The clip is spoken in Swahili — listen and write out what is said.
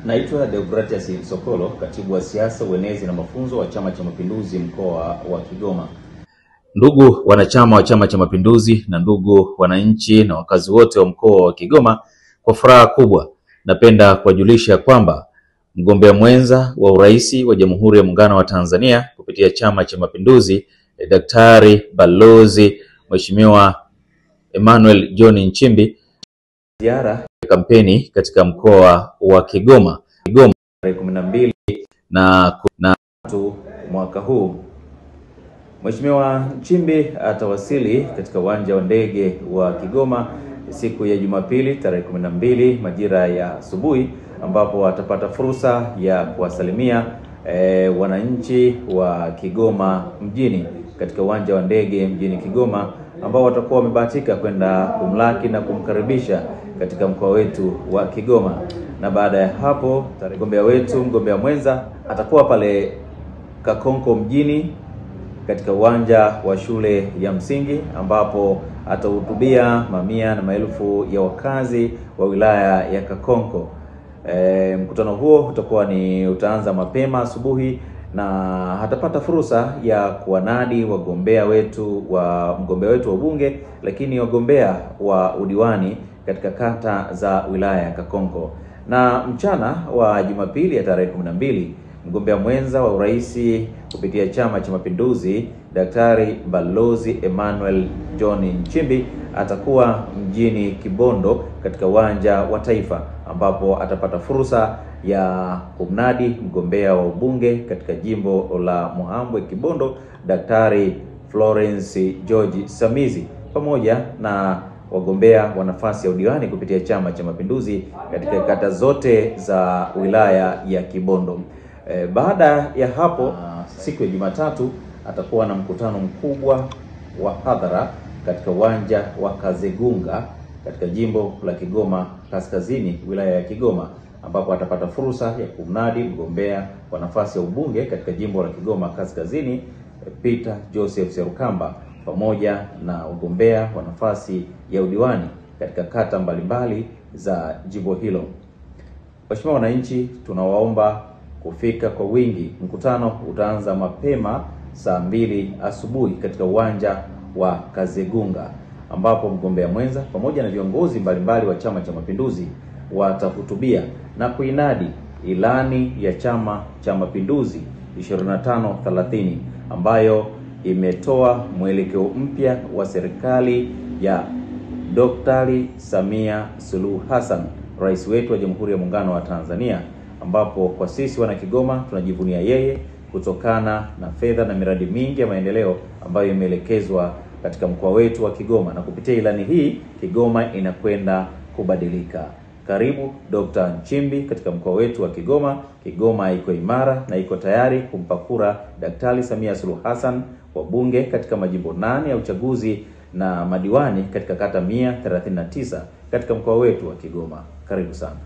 Naitwa Deogratias Sokolo, katibu wa siasa, uenezi na mafunzo wa Chama cha Mapinduzi mkoa wa Kigoma. Ndugu wanachama wa Chama cha Mapinduzi na ndugu wananchi na wakazi wote wa mkoa wa Kigoma, kwa furaha kubwa napenda kuwajulisha kwamba mgombea mwenza wa urais wa Jamhuri ya Muungano wa Tanzania kupitia Chama cha Mapinduzi, Daktari Balozi Mheshimiwa Emmanuel John Nchimbi, ziara ya kampeni katika mkoa wa Kigoma tarehe 12 na 3 mwaka huu. Mheshimiwa Nchimbi atawasili katika uwanja wa ndege wa Kigoma siku ya Jumapili tarehe 12 majira ya asubuhi, ambapo atapata fursa ya kuwasalimia wananchi wa Kigoma mjini katika uwanja wa ndege mjini Kigoma, ambao watakuwa wamebahatika kwenda kumlaki na kumkaribisha katika mkoa wetu wa Kigoma. Na baada ya hapo mgombea mwenza atakuwa pale Kakonko mjini katika uwanja wa shule ya msingi, ambapo atahutubia mamia na maelfu ya wakazi wa wilaya ya Kakonko. Mkutano huo utaanza mapema asubuhi, na atapata fursa ya kuwanadi mgombea wetu wa ubunge, lakini wagombea wa udiwani katika kata za wilaya ya Kakonko. Na mchana wa Jumapili ya tarehe 12, mgombea mwenza wa urais kupitia Chama cha Mapinduzi, Daktari Balozi Emmanuel John Nchimbi atakuwa mjini Kibondo katika uwanja wa Taifa, ambapo atapata fursa ya kumnadi mgombea wa ubunge katika jimbo la Muhambwe Kibondo, Daktari Florence George Samizi, pamoja na wagombea wa nafasi ya udiwani kupitia Chama cha Mapinduzi katika kata zote za wilaya ya Kibondo. Baada ya hapo, siku ya Jumatatu atakuwa na mkutano mkubwa wa hadhara katika uwanja wa Kazegunga katika jimbo la Kigoma Kaskazini, wilaya ya Kigoma, ambapo atapata fursa ya kumnadi mgombea wa nafasi ya ubunge katika jimbo la Kigoma Kaskazini, Peter Joseph Serukamba, pamoja na wagombea wa nafasi ya udiwani katika kata mbalimbali za jimbo hilo. Waheshimiwa wananchi, tunawaomba kufika kwa wingi. Mkutano utaanza mapema saa 2 asubuhi katika uwanja wa Kazegunga, ambapo mgombea mwenza pamoja na viongozi mbalimbali wa Chama cha Mapinduzi watahutubia na kuinadi ilani ya Chama cha Mapinduzi 2530 ambayo imetoa mwelekeo mpya wa serikali ya Daktari Samia Suluhu Hassan, rais wetu wa Jamhuri ya Muungano wa Tanzania, ambapo kwa sisi wana Kigoma tunajivunia yeye kutokana na fedha na miradi mingi ya maendeleo ambayo imeelekezwa katika mkoa wetu wa Kigoma, na kupitia ilani hii Kigoma inakwenda kubadilika. Karibu Dr. Nchimbi katika mkoa wetu wa Kigoma. Kigoma iko imara na iko tayari kumpa kura Daktari Samia Suluhu Hassan, wabunge katika majimbo 8 ya uchaguzi na madiwani katika kata 139 katika mkoa wetu wa Kigoma. Karibu sana.